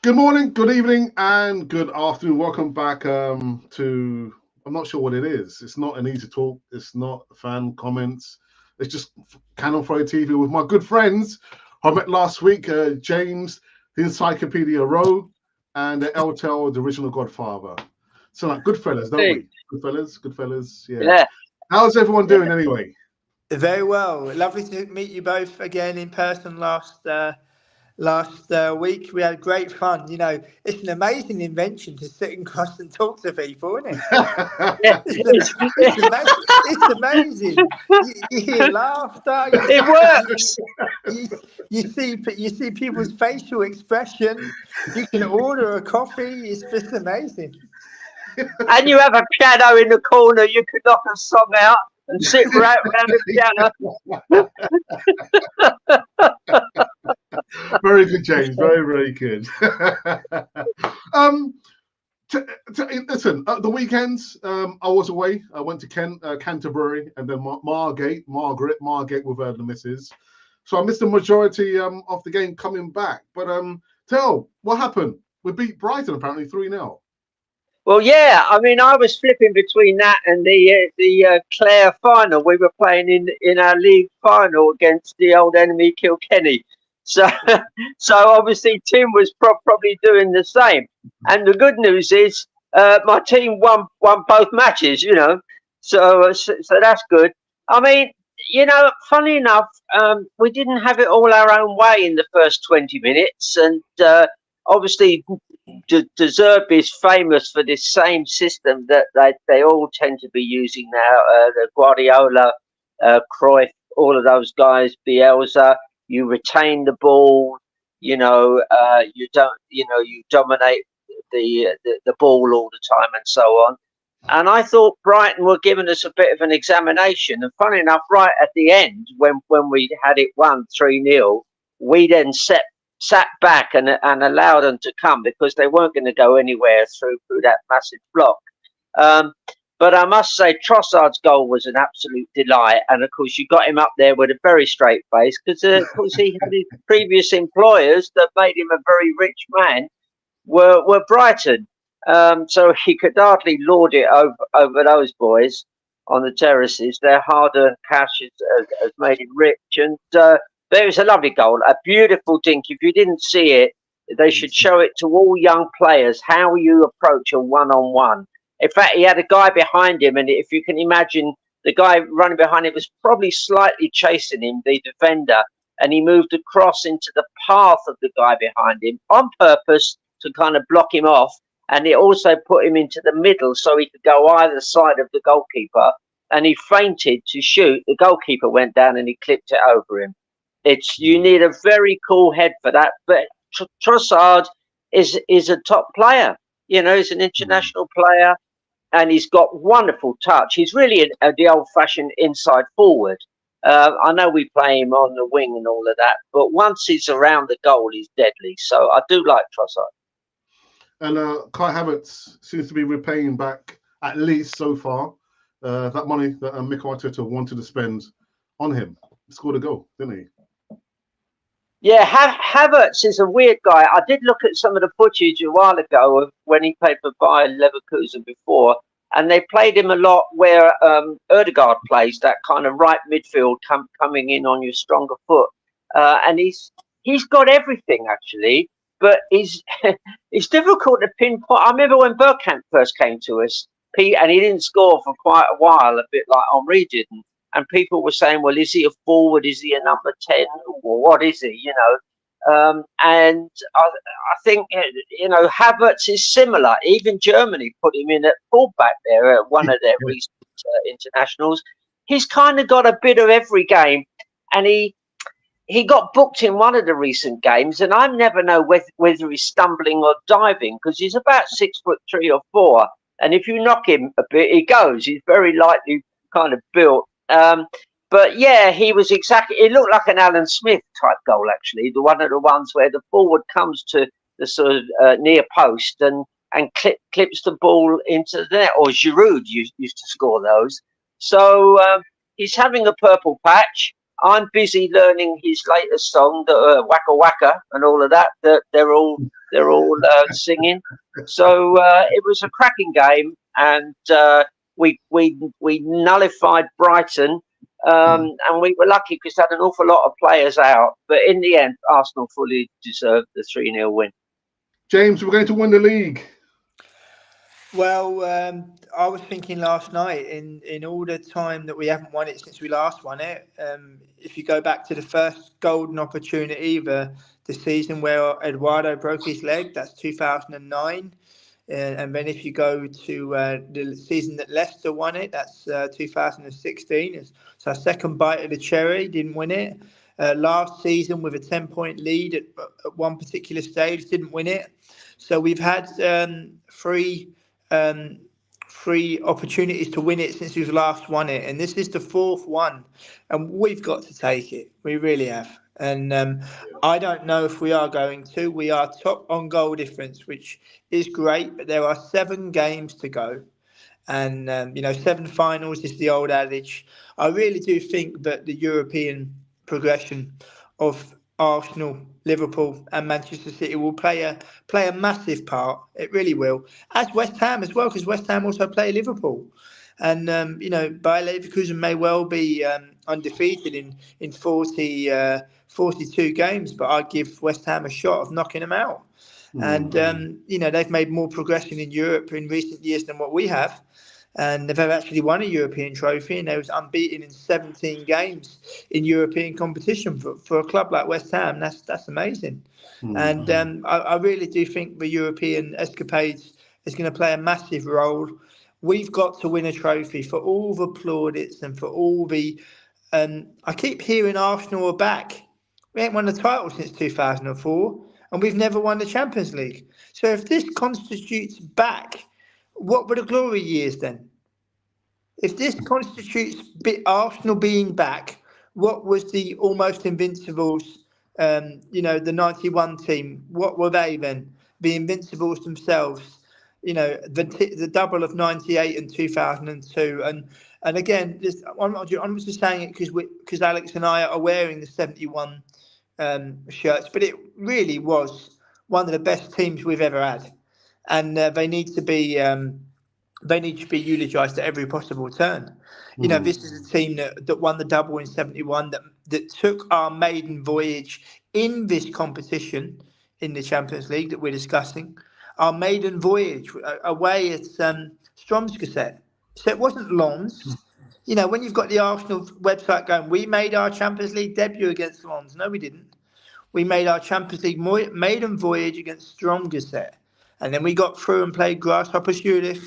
Good morning, good evening, and good afternoon. Welcome back to, I'm not sure what it is. It's not an easy talk. It's not fan comments. It's just Cannon Throw TV with my good friends who I met last week, James, the Encyclopedia Rowe, and Eltel, the original Godfather. So like good fellas, don't we? Good fellas. Yeah. How's everyone doing anyway? Very well. Lovely to meet you both again in person last week. We had great fun. You know, it's an amazing invention to sit and cross and talk to people, isn't it? It's amazing. You hear laughter. It works. You see people's facial expression. You can order a coffee. It's just amazing. And you have a piano in the corner. You could knock a song out and sit right around the piano. Very good, James. Very, very good. Listen, the weekends, I was away. I went to Canterbury and then Margate with the missus. So I missed the majority of the game coming back. But Tel, what happened? We beat Brighton apparently 3-0. Well, yeah. I mean, I was flipping between that and the Clare final. We were playing in our league final against the old enemy Kilkenny. So obviously Tim was probably doing the same. And the good news is my team won both matches. You know, so that's good. I mean, you know, funny enough, we didn't have it all our own way in the first 20 minutes, and obviously. De Zerbi is famous for this same system that they all tend to be using now. The Guardiola, Cruyff, all of those guys, Bielsa. You retain the ball. You know, you dominate the ball all the time and so on. And I thought Brighton were giving us a bit of an examination. And funny enough, right at the end, when we had it won 3-0, we then sat back and allowed them to come because they weren't going to go anywhere through that massive block. But I must say, Trossard's goal was an absolute delight. And, of course, you got him up there with a very straight face because, of course, he had his previous employers that made him a very rich man were Brighton. So he could hardly lord it over those boys on the terraces. Their hard-earned cash has made him rich. And but it was a lovely goal, a beautiful dink. If you didn't see it, they should show it to all young players, how you approach a one-on-one. In fact, he had a guy behind him, and if you can imagine, the guy running behind him was probably slightly chasing him, the defender, and he moved across into the path of the guy behind him on purpose to kind of block him off, and it also put him into the middle so he could go either side of the goalkeeper, and he feinted to shoot. The goalkeeper went down and he clipped it over him. You need a very cool head for that, but Trossard is a top player. You know, he's an international player, and he's got wonderful touch. He's really the old-fashioned inside forward. I know we play him on the wing and all of that, but once he's around the goal, he's deadly. So I do like Trossard. And Kai Havertz seems to be repaying back, at least so far, that money that Mikel Arteta wanted to spend on him. He scored a goal, didn't he? Yeah, Havertz is a weird guy. I did look at some of the footage a while ago of when he played for Bayern Leverkusen before, and they played him a lot where Ødegaard plays, that kind of right midfield coming in on your stronger foot. And he's got everything, actually, but it's difficult to pinpoint. I remember when Bergkamp first came to us, and he didn't score for quite a while, a bit like Henry didn't. And people were saying, well, is he a forward? Is he a number 10? Or what is he, you know? And I think, you know, Havertz is similar. Even Germany put him in at fullback there at one of their recent internationals. He's kind of got a bit of every game. And he got booked in one of the recent games. And I never know whether he's stumbling or diving because he's about 6'3" or 4. And if you knock him a bit, he goes. He's very lightly kind of built. But yeah, he was exactly. It looked like an Alan Smith type goal, actually. One of the ones where the forward comes to the sort of near post and clips the ball into the net. Or Giroud used to score those. So he's having a purple patch. I'm busy learning his latest song, the Waka Waka, and all of that. They're all They're all singing. So it was a cracking game, and we nullified Brighton, and we were lucky because had an awful lot of players out. But in the end, Arsenal fully deserved the 3-0 win. James, we're going to win the league. Well, I was thinking last night, in all the time that we haven't won it since we last won it, if you go back to the first golden opportunity, the season where Eduardo broke his leg, that's 2009. And then if you go to the season that Leicester won it, that's 2016. It's our second bite of the cherry, didn't win it. Last season with a 10-point lead at one particular stage, didn't win it. So we've had three opportunities to win it since we've last won it, and this is the fourth one, and we've got to take it. We really have. And I don't know if we are going to. We are top on goal difference, which is great, but there are 7 games to go. And, 7 finals is the old adage. I really do think that the European progression of Arsenal, Liverpool and Manchester City will play a massive part. It really will. As West Ham as well, because West Ham also play Liverpool. And, Bayer Leverkusen may well be undefeated in 42 games, but I'd give West Ham a shot of knocking them out. And, they've made more progression in Europe in recent years than what we have. And they've actually won a European trophy, and they was unbeaten in 17 games in European competition for a club like West Ham. That's amazing. And I really do think the European escapades is going to play a massive role. We've got to win a trophy for all the plaudits and for all the... I keep hearing Arsenal are back. We ain't won the title since 2004, and we've never won the Champions League. So if this constitutes back, what were the glory years then? If this constitutes Arsenal being back, what was the almost invincibles, the 91 team? What were they then? The invincibles themselves, the double of 98 and 2002. And again, I'm just saying it because Alex and I are wearing the 71 shirts, but it really was one of the best teams we've ever had. And they need to be eulogised at every possible turn. This is a team that won the double in 71, that took our maiden voyage in this competition in the Champions League that we're discussing. Our maiden voyage away at Stromsgodset. So it wasn't Lens. When you've got the Arsenal website going, we made our Champions League debut against Lens. No, we didn't. We made our Champions League maiden voyage against Stromsgodset. And then we got through and played Grasshopper Zurich.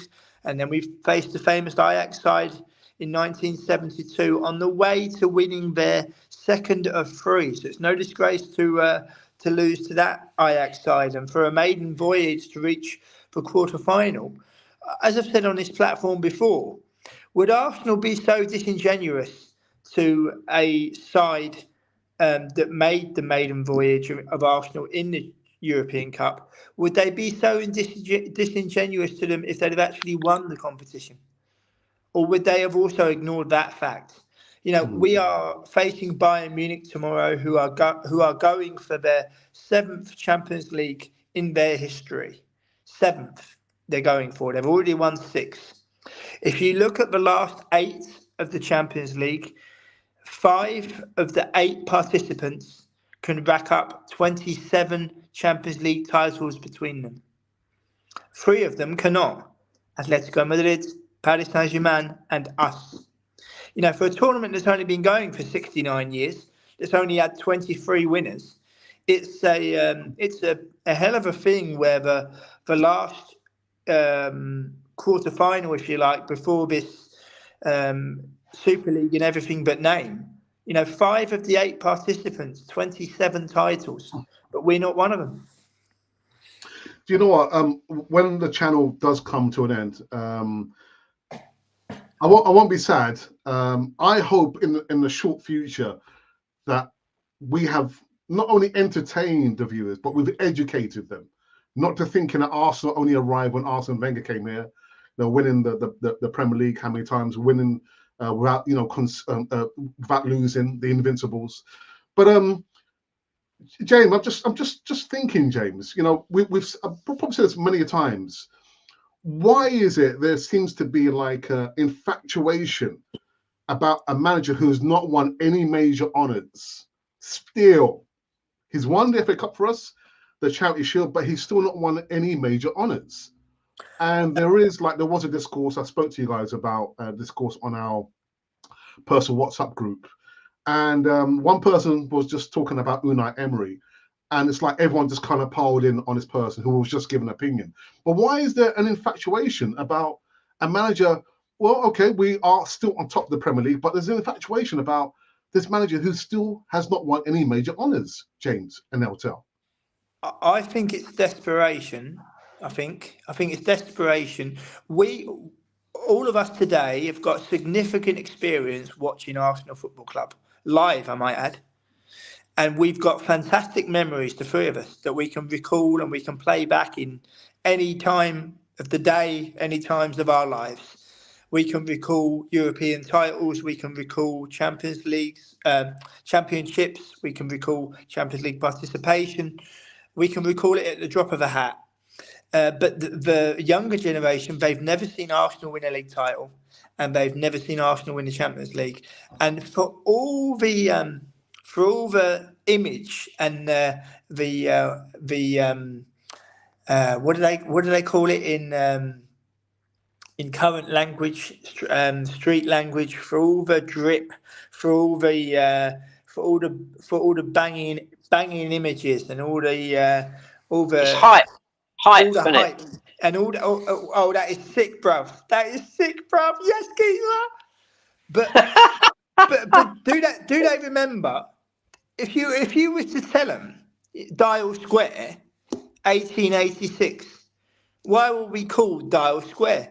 And then we faced the famous Ajax side in 1972 on the way to winning their second of 3. So it's no disgrace to lose to that Ajax side and for a maiden voyage to reach the quarter-final. As I've said on this platform before, would Arsenal be so disingenuous to a side that made the maiden voyage of Arsenal in the European Cup? Would they be so disingenuous to them if they'd have actually won the competition? Or would they have also ignored that fact? We are facing Bayern Munich tomorrow, who are going for their 7th Champions League in their history. 7th they're going for. They've already won 6. If you look at the last 8 of the Champions League, 5 of the 8 participants can rack up 27 Champions League titles between them. 3 of them cannot. Atletico Madrid, Paris Saint-Germain and us. For a tournament that's only been going for 69 years, that's only had 23 winners, it's a hell of a thing where the last quarter-final, if you like, before this Super League and everything but name, 5 of the 8 participants, 27 titles, but we're not one of them. Do you know what? When the channel does come to an end, I won't be sad. I hope in the short future that we have not only entertained the viewers, but we've educated them, not to thinking that Arsenal only arrived when Arsene Wenger came here, winning the Premier League how many times, winning without without losing, the Invincibles. But James, I'm just thinking, James. You know, I've probably said this many times. Why is it there seems to be like an infatuation about a manager who's not won any major honours? Still, he's won the FA Cup for us, the Charity Shield, but he's still not won any major honours. And there was a discourse. I spoke to you guys about discourse on our personal WhatsApp group. And one person was just talking about Unai Emery. And it's like everyone just kind of piled in on this person who was just giving an opinion. But why is there an infatuation about a manager? Well, okay, we are still on top of the Premier League, but there's an infatuation about this manager who still has not won any major honours, James and Eltel. I think it's desperation. I think it's desperation. All of us today have got significant experience watching Arsenal Football Club live, I might add. And we've got fantastic memories, the three of us, that we can recall and we can play back in any time of the day, any times of our lives. We can recall European titles. We can recall Champions Leagues, championships. We can recall Champions League participation. We can recall it at the drop of a hat. But the younger generation, they've never seen Arsenal win a league title, and they've never seen Arsenal win the Champions League. And for all the image and what do they call it in current language, street language, for all the drip, for all the banging images and all the it's hype, all the hype and all the, oh that is sick, bruv. That is sick, bruv. Yes, geezer. But do they remember? If you were to tell them Dial Square, 1886, why were we called Dial Square?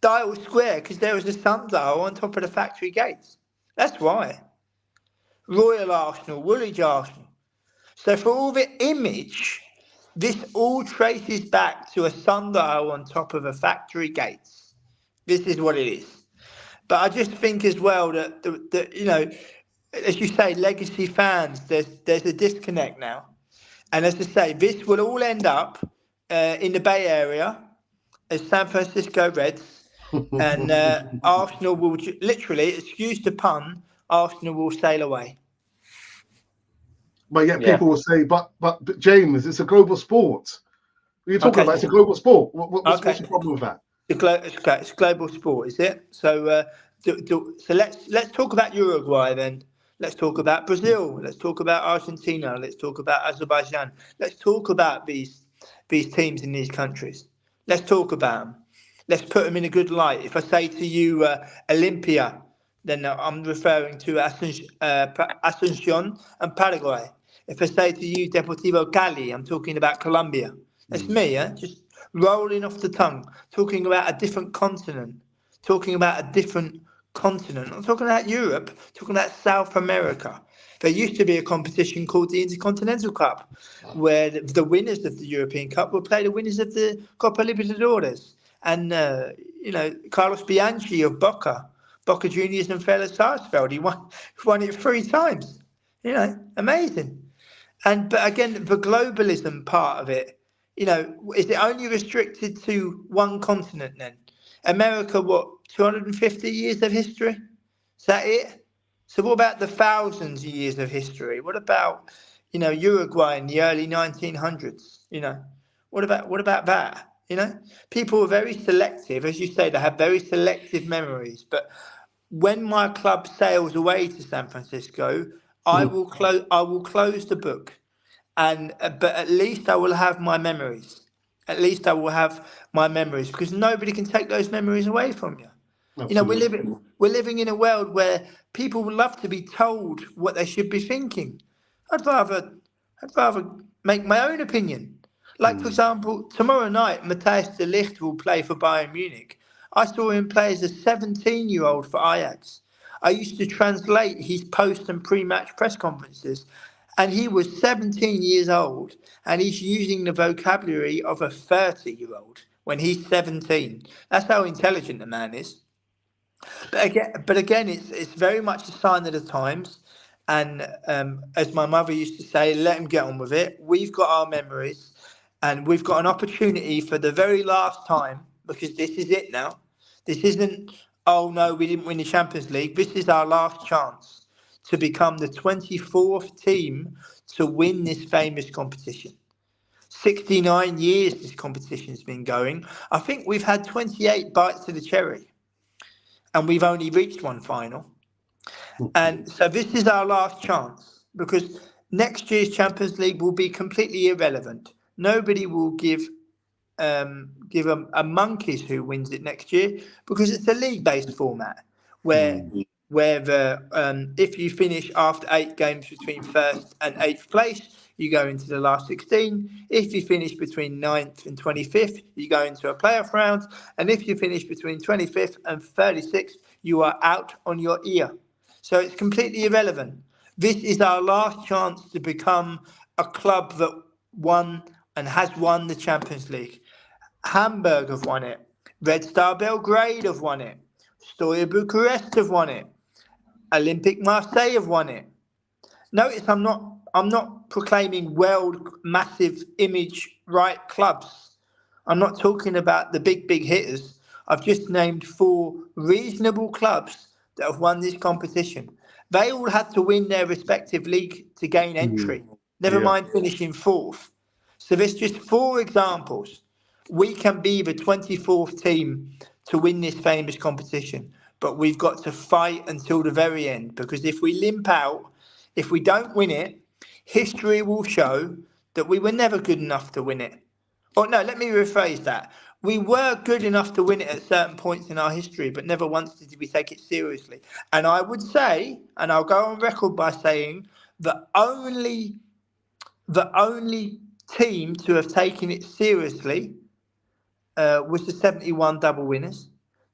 Dial Square because there was a sundial on top of the factory gates. That's why. Royal Arsenal, Woolwich Arsenal. So for all the image, this all traces back to a sundial on top of a factory gates. This is what it is. But I just think as well that you know, as you say, legacy fans, there's a disconnect now. And as I say, this will all end up in the Bay Area as San Francisco Reds. And Arsenal will literally, excuse the pun, Arsenal will sail away. But yet people will say, but James, it's a global sport. What are you talking about? It's a global sport. What's the problem with that? It's global sport, is it? So so let's talk about Uruguay then. Let's talk about Brazil. Let's talk about Argentina. Let's talk about Azerbaijan. Let's talk about these teams in these countries. Let's talk about them. Let's put them in a good light. If I say to you Olympia, then I'm referring to Asunción and Paraguay. If I say to you Deportivo Cali, I'm talking about Colombia. That's me, just rolling off the tongue, talking about a different continent, I'm talking about Europe, talking about South America. There used to be a competition called the Intercontinental Cup, where the winners of the European Cup would play the winners of the Copa Libertadores. And, Carlos Bianchi of Boca Juniors and Vélez Sarsfield, he won it 3 times. Amazing. But again, the globalism part of it, is it only restricted to one continent then? America, 250 years of history? Is that it? So what about the thousands of years of history? What about, Uruguay in the early 1900s? What about that? People are very selective. As you say, they have very selective memories. But when my club sails away to San Francisco, I will close the book. But at least I will have my memories. At least I will have my memories, because nobody can take those memories away from you. Absolutely. We're living in a world where people would love to be told what they should be thinking. I'd rather make my own opinion. Like, for example, tomorrow night, Matthijs de Ligt will play for Bayern Munich. I saw him play as a 17-year-old for Ajax. I used to translate his post and pre-match press conferences, and he was 17 years old, and he's using the vocabulary of a 30-year-old when he's 17. That's how intelligent the man is. But again, it's very much a sign of the times. And as my mother used to say, let them get on with it. We've got our memories, and we've got an opportunity for the very last time, because this is it now. This isn't, oh no, we didn't win the Champions League. This is our last chance to become the 24th team to win this famous competition. 69 years this competition's been going. I think we've had 28 bites of the cherry, and we've only reached one final. And so this is our last chance, because next year's Champions League will be completely irrelevant. Nobody will give a monkeys who wins it next year, because it's a league-based format where if you finish after 8 games between 1st and 8th place, you go into the last 16. If you finish between 9th and 25th, you go into a playoff round. And if you finish between 25th and 36th, you are out on your ear. So it's completely irrelevant. This is our last chance to become a club that won and has won the Champions League. Hamburg have won it. Red Star Belgrade have won it. Steaua Bucharest have won it. Olympique Marseille have won it. Notice I'm not proclaiming world massive image right clubs. I'm not talking about the big hitters. I've just named 4 reasonable clubs that have won this competition. They all had to win their respective league to gain entry. Never mind finishing 4th. So there's just 4 examples. We can be the 24th team to win this famous competition, but we've got to fight until the very end, because if we limp out, if we don't win it, history will show that we were never good enough to win it. Or no, let me rephrase that. We were good enough to win it at certain points in our history, but never once did we take it seriously. And I would say, and I'll go on record by saying, the only team to have taken it seriously was the 71 double winners,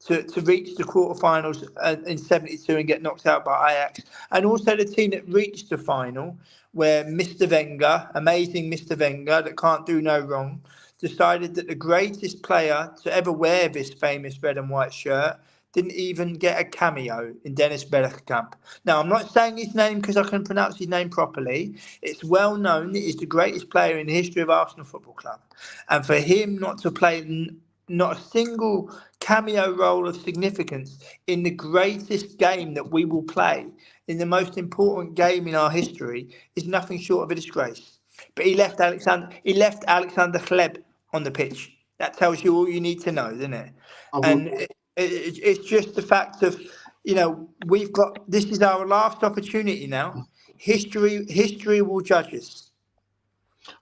to reach the quarterfinals in 72 and get knocked out by Ajax. And also the team that reached the final, where Mr. Wenger, amazing Mr. Wenger, that can't do no wrong, decided that the greatest player to ever wear this famous red and white shirt didn't even get a cameo in Dennis Bergkamp. Now, I'm not saying his name because I can pronounce his name properly. It's well known that he's the greatest player in the history of Arsenal Football Club. And for him not to play not a single cameo role of significance in the greatest game that we will play, in the most important game in our history, is nothing short of a disgrace. But he left Alexander Hleb on the pitch. That tells you all you need to know, doesn't it? And it's just the fact of, this is our last opportunity now. History will judge us.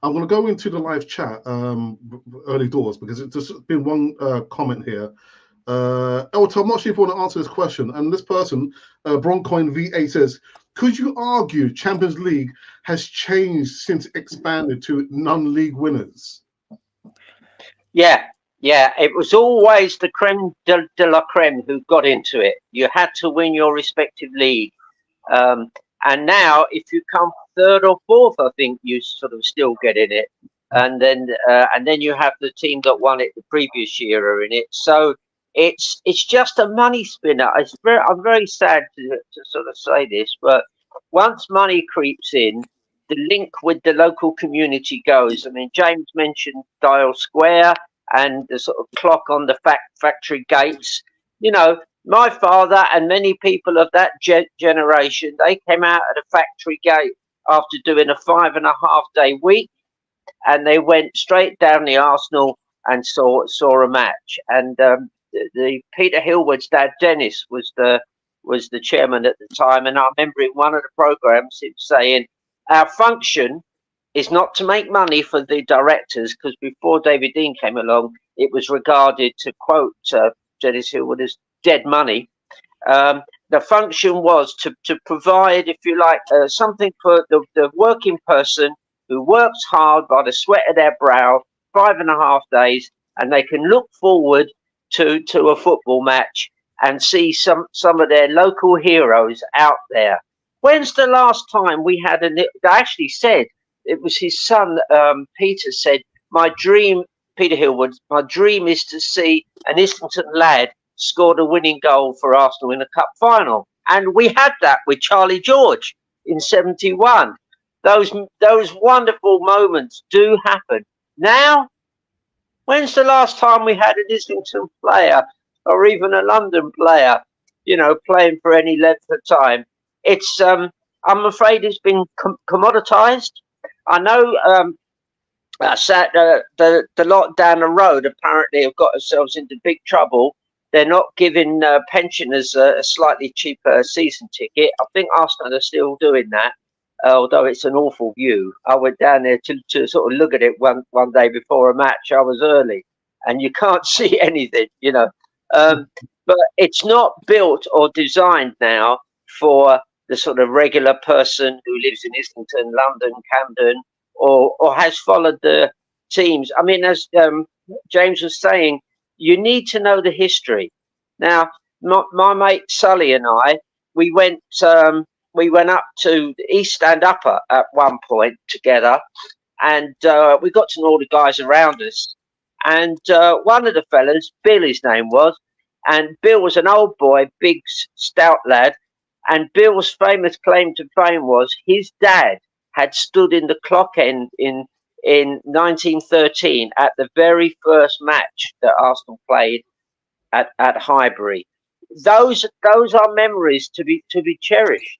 I'm going to go into the live chat early doors, because it's just been one comment here. Elton, I'm not sure if you want to answer this question. And this person, Broncoin V8, says, could you argue Champions League has changed since it expanded to non-league winners? Yeah, it was always the creme de la creme who got into it. You had to win your respective league. And now, if you come 3rd or 4th, I think you sort of still get in it. And then you have the team that won it the previous year are in it. So it's just a money spinner. I'm very sad to sort of say this, but once money creeps in, the link with the local community goes. I mean, James mentioned Dial Square and the sort of clock on the factory gates. My father and many people of that generation, they came out at a factory gate after doing a 5.5-day week, and they went straight down the Arsenal and saw a match. And the Peter Hillwood's dad, Dennis, was the chairman at the time. And I remember in one of the programs him saying, our function is not to make money for the directors, because before David Dean came along, it was regarded, to quote Dennis Hillwood, as dead money. The function was to provide, if you like, something for the working person who works hard by the sweat of their brow, 5.5 days, and they can look forward to a football match and see some of their local heroes out there. When's the last time we had they actually said, it was his son, Peter said, Peter Hillwood, my dream is to see an Islington lad score the winning goal for Arsenal in a cup final. And we had that with Charlie George. in '71. Those wonderful moments do happen. Now, when's the last time we had an Islington player or even a London player, playing for any length of time? It's I'm afraid it's been commoditized. I know the lot down the road apparently have got themselves into big trouble. They're not giving pensioners a slightly cheaper season ticket. I think Arsenal are still doing that, although it's an awful view. I went down there to sort of look at it one day before a match. I was early, and you can't see anything, But it's not built or designed now for the sort of regular person who lives in Islington, London, Camden, or has followed the teams. I mean, as James was saying, you need to know the history. Now, my mate Sully and I, we went up to the East and Upper at one point together, and we got to know all the guys around us. And one of the fellas, Bill, his name was, and Bill was an old boy, big, stout lad. And Bill's famous claim to fame was his dad had stood in the clock end in 1913 at the very first match that Arsenal played at Highbury. Those are memories to be cherished,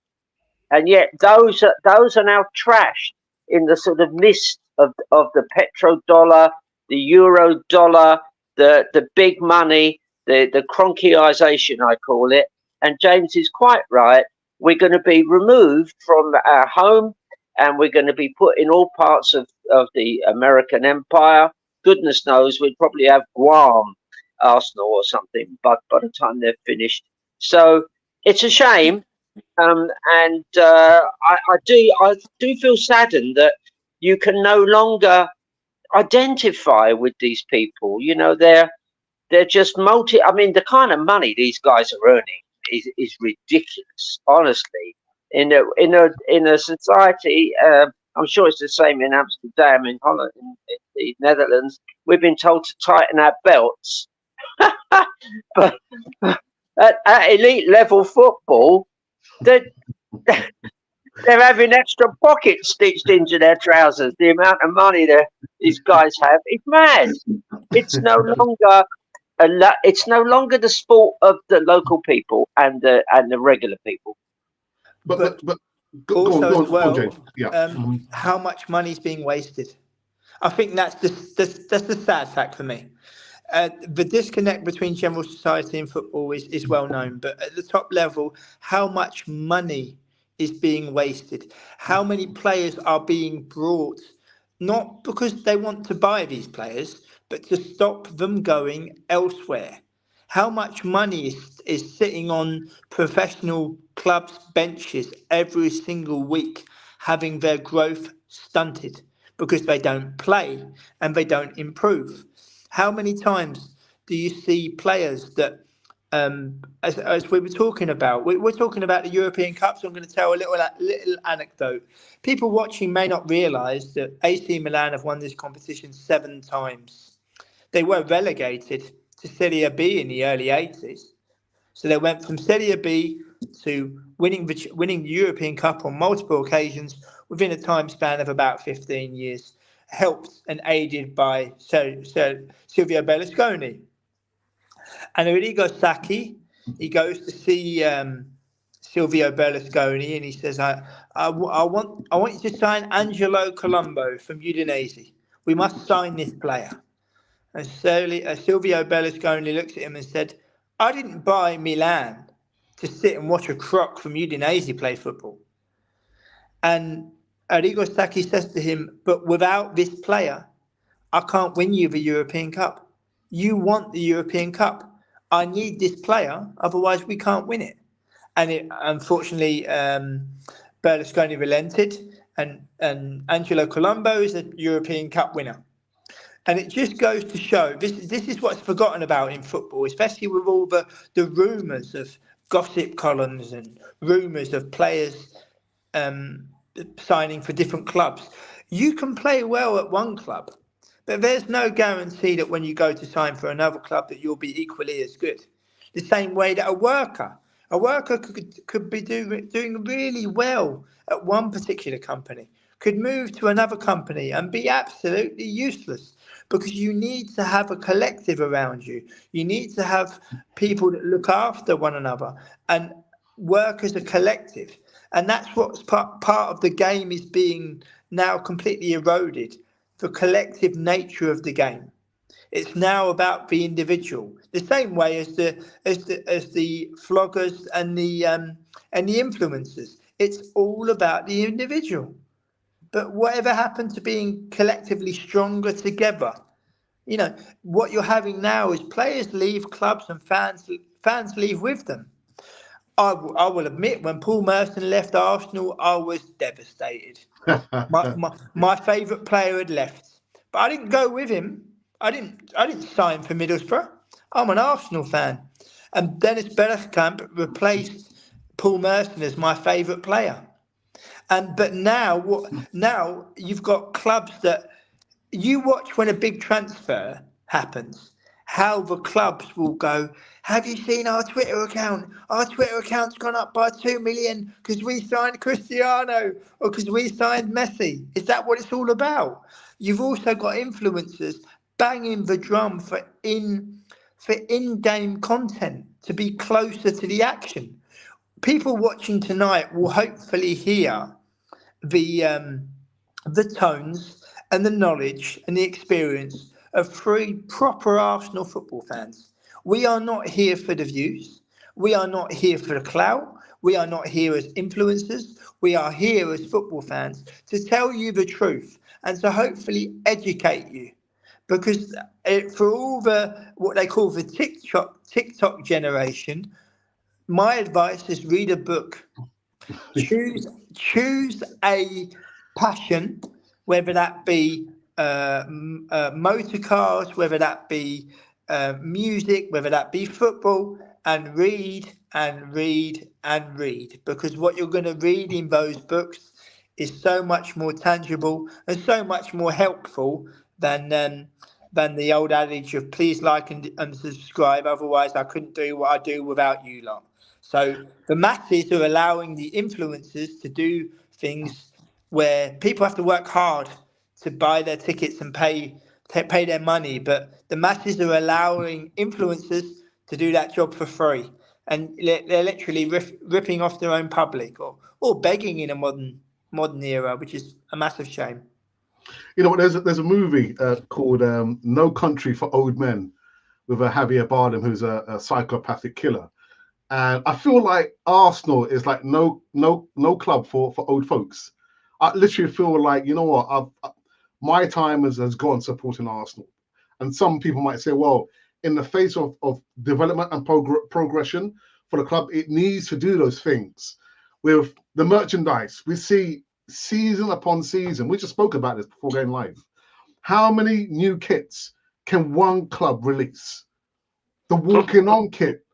and yet those are now trashed in the sort of mist of the petrodollar, the euro dollar, the big money, the Kroenkeization, I call it. And James is quite right. We're going to be removed from our home, and we're going to be put in all parts of the American empire. Goodness knows, we'd probably have Guam, Arsenal or something, but by the time they're finished. So it's a shame. And I do feel saddened that you can no longer identify with these people. They're just I mean, the kind of money these guys are earning is ridiculous, honestly. In a society, I'm sure it's the same in Amsterdam, in Holland, in the Netherlands. We've been told to tighten our belts, but at elite level football, they're having extra pockets stitched into their trousers. The amount of money these guys have is mad. It's no longer it's no longer the sport of the local people and the regular people. But also as well, James. Yeah. How much money is being wasted? I think that's the sad fact for me. The disconnect between general society and football is well known, but at the top level, how much money is being wasted? How many players are being brought, not because they want to buy these players, but to stop them going elsewhere? How much money is sitting on professional clubs' benches every single week, having their growth stunted because they don't play and they don't improve? How many times do you see players that, as we were talking about, we're talking about the European Cup, so I'm going to tell a little anecdote. People watching may not realise that AC Milan have won this competition 7 times. They were relegated to Serie B in the early 80s. So they went from Serie B to winning the European Cup on multiple occasions within a time span of about 15 years, helped and aided by Silvio Berlusconi. And Arrigo Sacchi, he goes to see Silvio Berlusconi and he says, I want you to sign Angelo Colombo from Udinese. We must sign this player. And Silvio Berlusconi looks at him and said, I didn't buy Milan to sit and watch a crook from Udinese play football. And Arrigo Sacchi says to him, but without this player, I can't win you the European Cup. You want the European Cup. I need this player, otherwise we can't win it. And unfortunately, Berlusconi relented, and Angelo Colombo is a European Cup winner. And it just goes to show, this is what's forgotten about in football, especially with all the rumours of gossip columns and rumours of players signing for different clubs. You can play well at one club, but there's no guarantee that when you go to sign for another club that you'll be equally as good. The same way that a worker A worker could be doing really well at one particular company, could move to another company and be absolutely useless, because you need to have a collective around you. You need to have people that look after one another and work as a collective. And that's what's part of the game is being now completely eroded, the collective nature of the game. It's now about the individual, the same way as the floggers and the influencers. It's all about the individual. But whatever happened to being collectively stronger together? You know, what you're having now is players leave clubs and fans leave with them. I will admit, when Paul Merson left Arsenal, I was devastated. My favourite player had left, but I didn't go with him. I didn't sign for Middlesbrough. I'm an Arsenal fan, and Dennis Bergkamp replaced Paul Merson as my favourite player. But now you've got clubs that you watch when a big transfer happens, how the clubs will go, have you seen our Twitter account? Our Twitter account's gone up by 2 million because we signed Cristiano or because we signed Messi. Is that what it's all about? You've also got influencers banging the drum for in-game content to be closer to the action. People watching tonight will hopefully hear the tones and the knowledge and the experience of 3 proper Arsenal football fans. We are not here for the views. We are not here for the clout. We are not here as influencers. We are here as football fans to tell you the truth and to hopefully educate you. Because for all what they call the TikTok generation, my advice is read a book. Choose a passion, whether that be motor cars, whether that be music, whether that be football, and read and read and read. Because what you're going to read in those books is so much more tangible and so much more helpful than the old adage of please like and subscribe, otherwise I couldn't do what I do without you lot. So the masses are allowing the influencers to do things where people have to work hard to buy their tickets and pay their money, but the masses are allowing influencers to do that job for free, and they're literally ripping off their own public or begging in a modern era, which is a massive shame. You know what? There's a movie called No Country for Old Men with Javier Bardem, who's a psychopathic killer, and I feel like Arsenal is like no club for old folks. I literally feel like, you know what, my time has gone supporting Arsenal, and some people might say, well, in the face of development and progression for the club, it needs to do those things. With the merchandise, we see season upon season. We just spoke about this before going live. How many new kits can one club release? The walking on kit,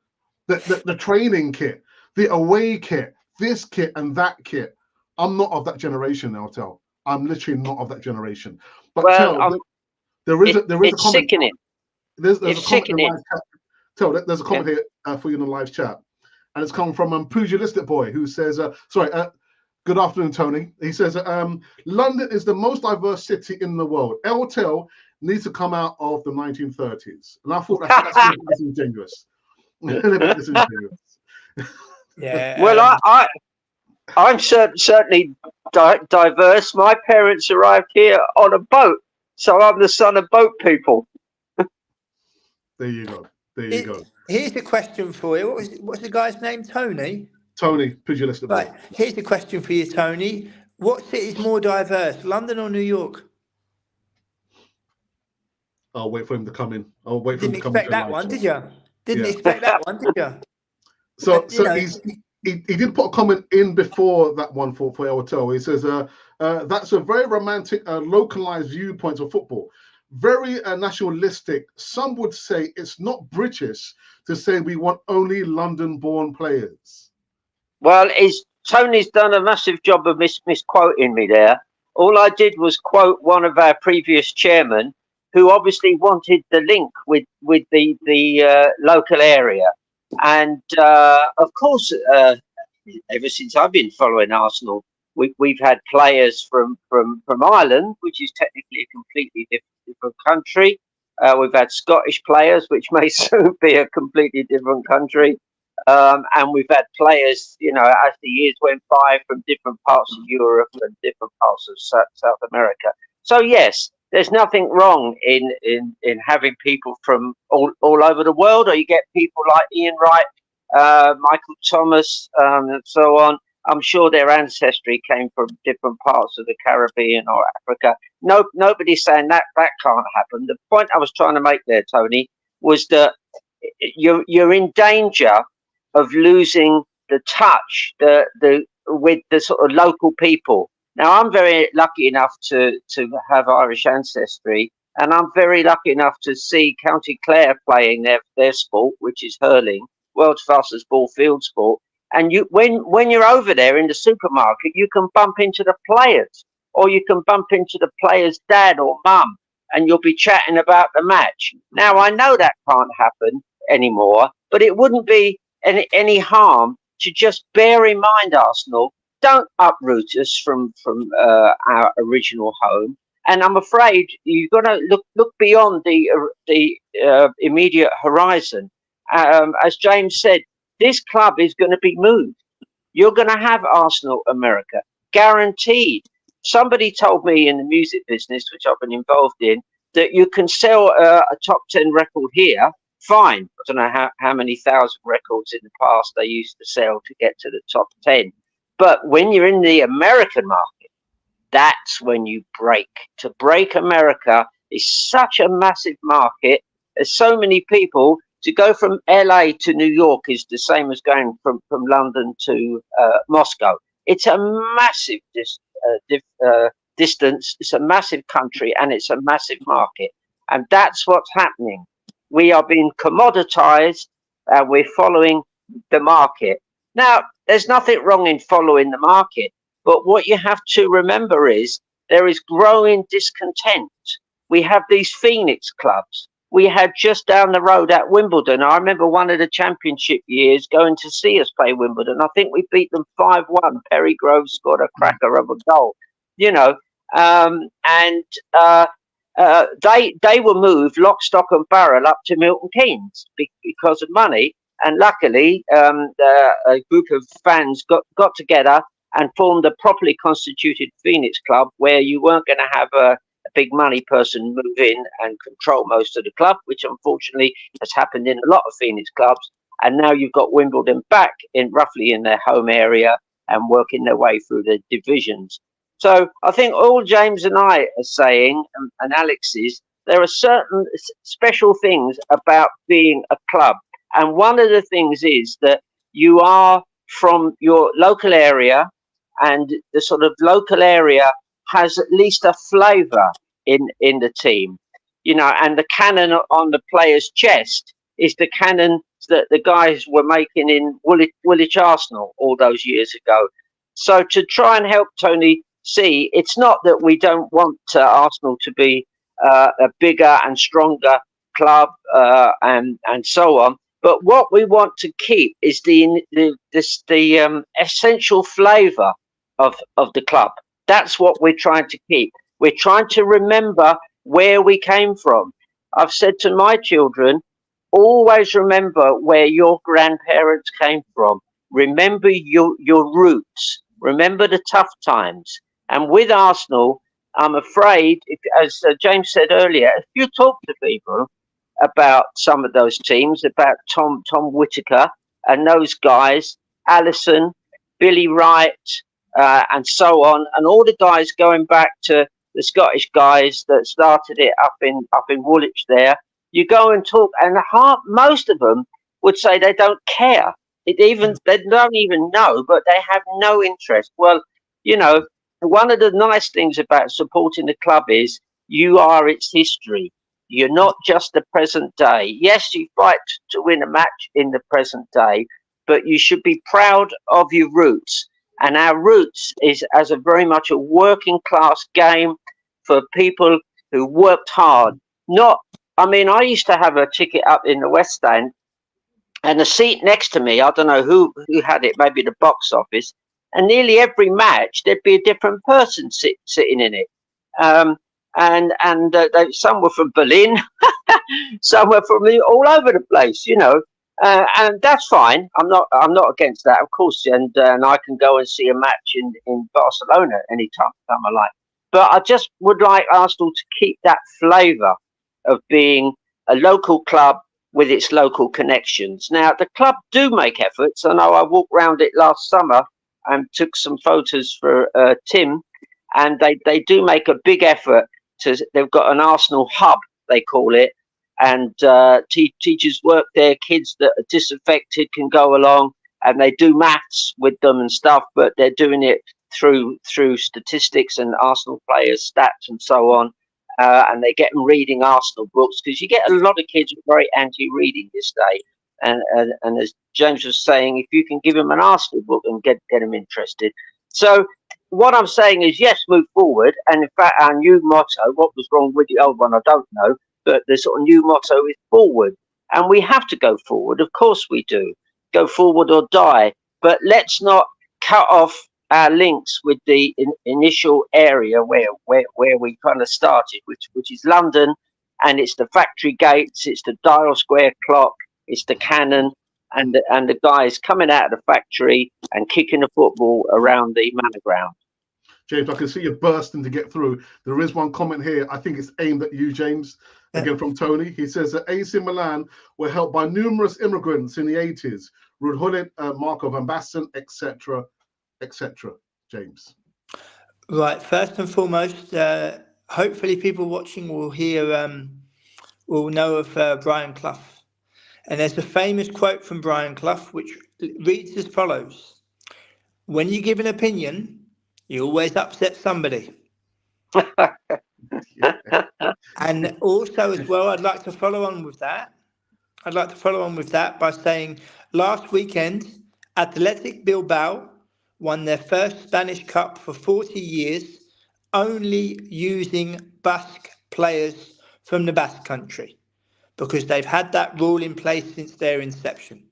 the training kit, the away kit, this kit and that kit. I'm not of that generation, I'll tell. I'm literally not of that generation. But there is a comment. Sickening. There's a comment in the live chat. There's a comment here for you in the live chat, and it's come from Pugilistic Boy, who says, good afternoon, Tony. He says, London is the most diverse city in the world. LTL needs to come out of the 1930s. And I thought that's a bit disingenuous. Yeah. Well, I'm certainly diverse. My parents arrived here on a boat, so I'm the son of boat people. There you go. Here's a question for you. What's the guy's name? Tony? Tony, Pugilistic Boy. Right. Here's a question for you, Tony. What city is more diverse, London or New York? I'll wait for him to come in. Didn't expect that one, did you? Didn't expect that one, did you? So he did put a comment in before that one for LTL. He says, that's a very romantic, localized viewpoint of football. Very nationalistic. Some would say it's not British to say we want only London-born players. Well, Tony's done a massive job of misquoting me there. All I did was quote one of our previous chairmen, who obviously wanted the link with the local area. And of course, ever since I've been following Arsenal, we've had players from Ireland, which is technically a completely different country. We've had Scottish players, which may soon be a completely different country. And we've had players, you know, as the years went by, from different parts of Europe and different parts of South America. So yes, there's nothing wrong in having people from all over the world, or you get people like Ian Wright, Michael Thomas, and so on. I'm sure their ancestry came from different parts of the Caribbean or Africa. No, nobody's saying that can't happen. The point I was trying to make there, Tony, was that you're in danger of losing the touch with the sort of local people. Now, I'm very lucky enough to have Irish ancestry, and I'm very lucky enough to see County Clare playing their sport, which is hurling, world's fastest ball field sport. And when you're over there in the supermarket, you can bump into the players, or you can bump into the player's dad or mum, and you'll be chatting about the match. Now, I know that can't happen anymore, but it wouldn't be any harm to just bear in mind, Arsenal, don't uproot us from our original home. And I'm afraid you've got to look beyond the immediate horizon. As James said, this club is going to be moved. You're going to have Arsenal America, guaranteed. Somebody told me in the music business, which I've been involved in, that you can sell a top 10 record here. Fine. I don't know how many thousand records in the past they used to sell to get to the top 10. But when you're in the American market, that's when you break. To break America is such a massive market. There's so many people. To go from LA to New York is the same as going from London to Moscow. It's a massive distance. It's a massive country, and it's a massive market. And that's what's happening. We are being commoditized. We're following the market. Now, there's nothing wrong in following the market, but what you have to remember is there is growing discontent. We have these Phoenix clubs. We had just down the road at Wimbledon. I remember one of the championship years going to see us play Wimbledon. I think we beat them 5-1. Perry Groves scored a cracker of a goal, you know, and they were moved lock, stock and barrel up to Milton Keynes because of money. And luckily, a group of fans got together and formed a properly constituted Phoenix club where you weren't going to have a big money person move in and control most of the club, which unfortunately has happened in a lot of Phoenix clubs. And now you've got Wimbledon back roughly in their home area and working their way through the divisions. So I think all James and I are saying, and Alex is, there are certain special things about being a club. And one of the things is that you are from your local area, and the sort of local area has at least a flavour in the team, you know, and the cannon on the player's chest is the cannon that the guys were making in Woolwich Arsenal all those years ago. So to try and help Tony see, it's not that we don't want Arsenal to be a bigger and stronger club and so on, but what we want to keep is the essential flavour of the club. That's what we're trying to keep. We're trying to remember where we came from. I've said to my children, always remember where your grandparents came from. Remember your roots. Remember the tough times. And with Arsenal, I'm afraid, as James said earlier, if you talk to people about some of those teams, about Tom Whitaker and those guys, Allison, Billy Wright, and so on, and all the guys going back to the Scottish guys that started it up in Woolwich there, you go and talk, and most of them would say they don't care. They don't even know, but they have no interest. Well, you know, one of the nice things about supporting the club is you are its history. You're not just the present day. Yes, you fight to win a match in the present day, but you should be proud of your roots. And our roots is as a very much a working class game for people who worked hard. I used to have a ticket up in the West Stand, And the seat next to me, I don't know who had it, maybe the box office. And nearly every match, there'd be a different person sitting in it. Some were from Berlin, some were from all over the place, and that's fine. I'm not against that, of course. And I can go and see a match in Barcelona anytime I like. But I just would like Arsenal to keep that flavour of being a local club with its local connections. Now, the club do make efforts. I know I walked around it last summer and took some photos for Tim, and they do make a big effort. They've got an Arsenal hub, they call it, and teachers work there. Kids that are disaffected can go along, and they do maths with them and stuff, but they're doing it through statistics and Arsenal players' stats and so on. And they get them reading Arsenal books, because you get a lot of kids who are very anti-reading this day. And as James was saying, if you can give them an Arsenal book and get them interested. So what I'm saying is, yes, move forward. And in fact, our new motto, what was wrong with the old one, I don't know, but the sort of new motto is forward. And we have to go forward. Of course we do. Go forward or die. But let's not cut off our links with the initial area where we kind of started, which is London, and it's the factory gates, it's the dial square clock, it's the cannon, and the guys coming out of the factory and kicking the football around the manor ground. James, I can see you bursting to get through. There is one comment here. I think it's aimed at you, James. Again, from Tony. He says that AC Milan were helped by numerous immigrants in the 80s. Ruud Gullit, Marco van Basten, etc. etc. James. Right. First and foremost, hopefully people watching will know of Brian Clough. And there's a famous quote from Brian Clough, which reads as follows: "When you give an opinion, you always upset somebody." And also, as well, I'd like to follow on with that by saying last weekend, Athletic Bilbao won their first Spanish Cup for 40 years, only using Basque players from the Basque country, because they've had that rule in place since their inception.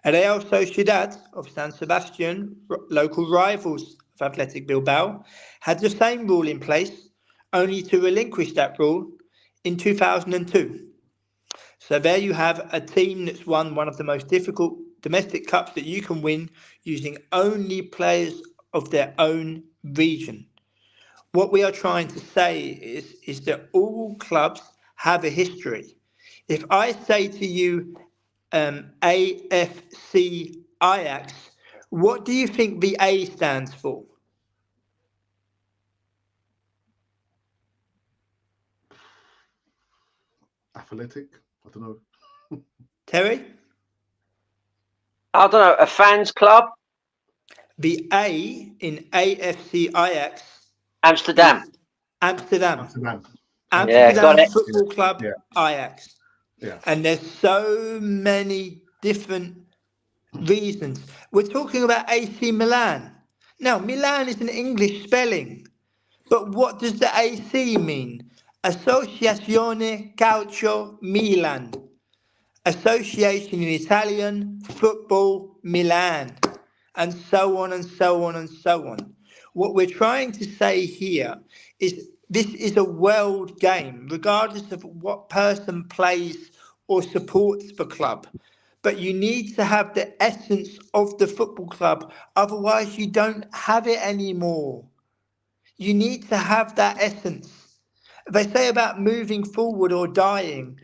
And Real Sociedad of San Sebastian, local rivals of Athletic Bilbao, had the same rule in place, only to relinquish that rule in 2002. So there you have a team that's won one of the most difficult domestic cups that you can win using only players of their own region. What we are trying to say is that all clubs have a history. If I say to you AFC Ajax, what do you think the A stands for? Athletic? I don't know. Terry? I don't know, a fans club? The A in AFC Ajax. Amsterdam. Amsterdam Yeah, Football Club, yeah. Ajax. Yeah. And there's so many different reasons. We're talking about AC Milan. Now, Milan is an English spelling, but what does the AC mean? Associazione Calcio Milan. Association in Italian, Football Milan, and so on and so on and so on. What we're trying to say here is this is a world game, regardless of what person plays or supports the club. But you need to have the essence of the football club, otherwise you don't have it anymore. You need to have that essence. They say about moving forward or dying,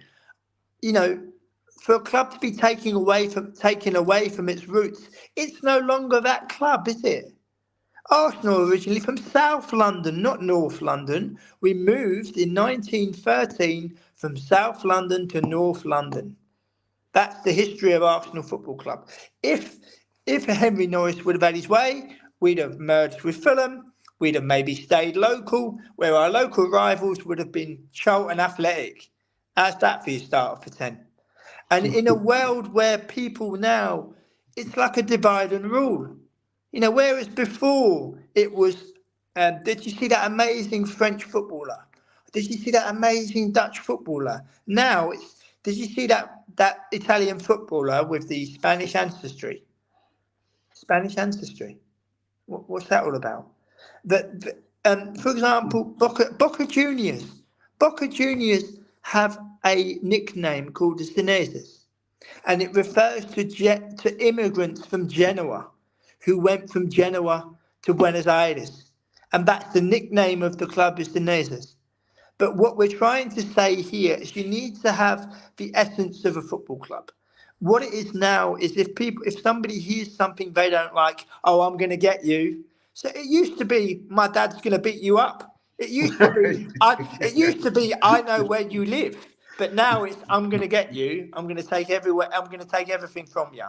for a club to be taken away from its roots, it's no longer that club, is it? Arsenal originally from South London, not North London. We moved in 1913 from South London to North London. That's the history of Arsenal Football Club. If Henry Norris would have had his way, we'd have merged with Fulham. We'd have maybe stayed local, where our local rivals would have been Charlton Athletic. How's that for your start for 10? And in a world where people now, it's like a divide and rule. Whereas before it was, did you see that amazing French footballer? Did you see that amazing Dutch footballer? Now it's Did you see that Italian footballer with the Spanish ancestry? Spanish ancestry. What's that all about? For example, Boca Juniors. Boca Juniors have a nickname called the Sineses, and it refers to immigrants from Genoa who went from Genoa to Buenos Aires, and that's the nickname of the club is Sineses. But what we're trying to say here is you need to have the essence of a football club. What it is now is if somebody hears something they don't like, oh, I'm going to get you. So it used to be my dad's going to beat you up. It used to be I know where you live. But now it's I'm going to get you. I'm going to take everything from you.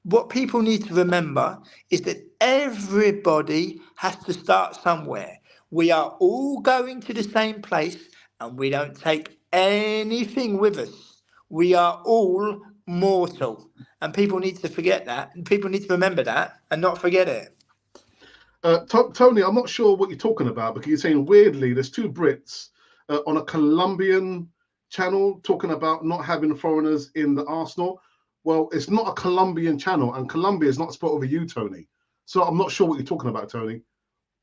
What people need to remember is that everybody has to start somewhere. We are all going to the same place and we don't take anything with us. We are all mortal. And people need to forget that. And people need to remember that and not forget it. Tony, I'm not sure what you're talking about because you're saying weirdly there's two Brits on a Colombian channel talking about not having foreigners in the Arsenal. Well, it's not a Colombian channel and Colombia is not spelled with a U, Tony. So I'm not sure what you're talking about, Tony.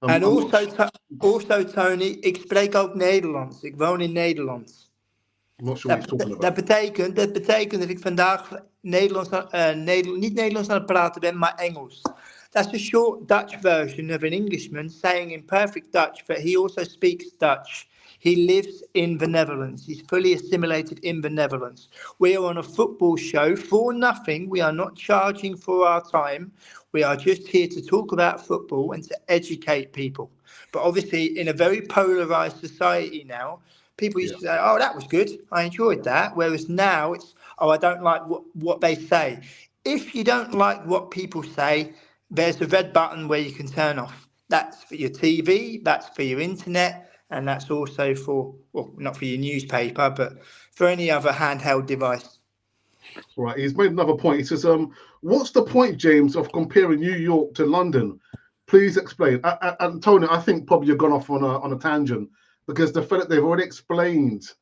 En also, Tony, ik spreek ook Nederlands. Ik woon in Nederland. I'm not sure what you're talking about. Dat betekent dat ik vandaag niet Nederlands aan het praten ben, maar Engels. That's a short Dutch version of an Englishman saying in perfect Dutch that he also speaks Dutch. He lives in the Netherlands. He's fully assimilated in the Netherlands. We are on a football show for nothing. We are not charging for our time. We are just here to talk about football and to educate people. But obviously, in a very polarized society now, people used to say, oh, that was good. I enjoyed that. Whereas now it's, oh, I don't like what they say. If you don't like what people say, there's a red button where you can turn off. That's for your TV, that's for your internet, and that's also for, well, not for your newspaper, but for any other handheld device. Right, he's made another point. He says, what's the point, James, of comparing New York to London? Please explain. And Tony, I think probably you've gone off on a tangent because the fact that they've already explained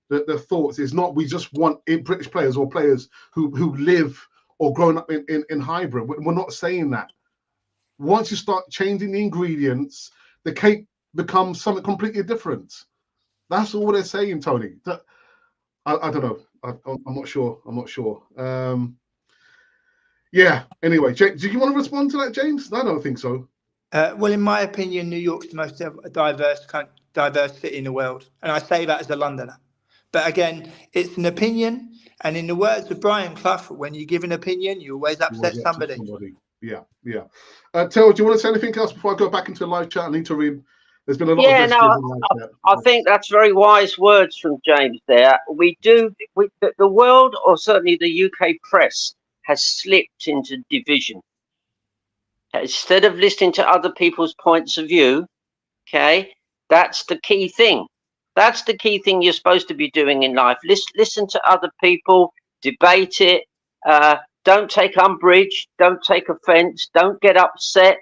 that their thoughts is not we just want British players or players who live or grown up in hybrid. We're not saying that. Once you start changing the ingredients, the cake becomes something completely different. That's all they're saying, Tony. I don't know. I'm not sure. Yeah. Anyway, do you want to respond to that, James? I don't think so. Well, in my opinion, New York's the most diverse city in the world, and I say that as a Londoner. But again, it's an opinion, and in the words of Brian Clough, when you give an opinion, you always upset somebody. Yeah. Tel, do you want to say anything else before I go back into the live chat? I need to read. There's been a lot of messages in the live chat. I think that's very wise words from James there. The world, or certainly the UK press, has slipped into division. Instead of listening to other people's points of view, okay, that's the key thing. That's the key thing you're supposed to be doing in life. Listen to other people, debate it. Don't take umbrage, don't take offense, don't get upset,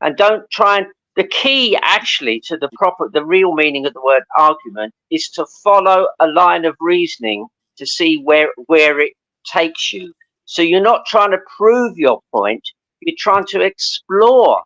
and don't try and. The key actually to the real meaning of the word argument is to follow a line of reasoning to see where it takes you. So you're not trying to prove your point, you're trying to explore.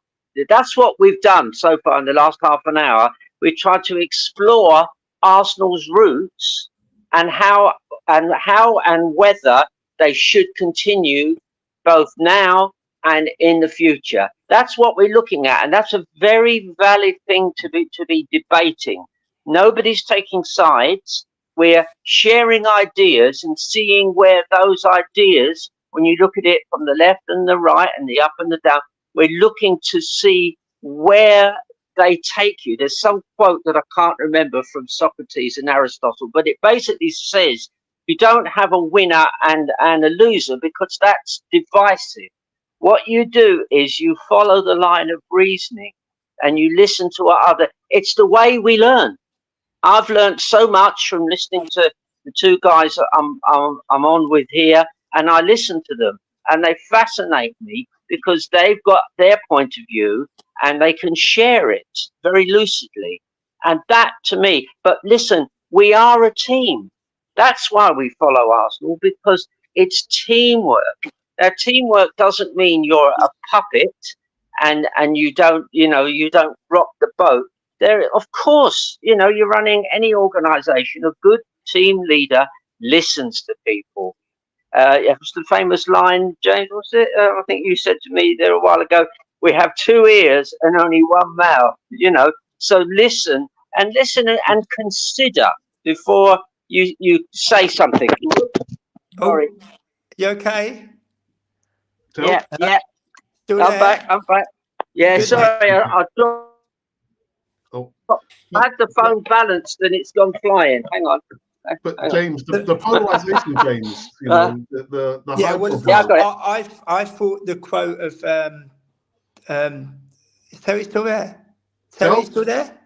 That's what we've done so far in the last half an hour. We've tried to explore Arsenal's roots and how and whether they should continue both now and in the future. That's what we're looking at, and that's a very valid thing to be debating. Nobody's taking sides. We're sharing ideas and seeing where those ideas, when you look at it from the left and the right and the up and the down, we're looking to see where they take you. There's some quote that I can't remember from Socrates and Aristotle, but it basically says you don't have a winner and a loser because that's divisive. What you do is you follow the line of reasoning and you listen to it's the way we learn. I've learned so much from listening to the two guys that I'm on with here, and I listen to them and they fascinate me because they've got their point of view and they can share it very lucidly. And that to me, but listen, we are a team. That's why we follow Arsenal, because it's teamwork. Now, teamwork doesn't mean you're a puppet and you don't rock the boat. There, of course, you're running any organisation. A good team leader listens to people. It was the famous line, James, was it? I think you said to me there a while ago, we have 2 ears and only 1 mouth, So listen and consider before you say something. Sorry. Oh, you okay? Yeah. Still I'm there? back. Yeah, Good. sorry, I dropped. Oh. I had the phone balanced and it's gone flying. Hang on. But James, the polarization, James, the Yeah, high well, profile. I got it. I thought the quote of is Terry still there? Terry still there?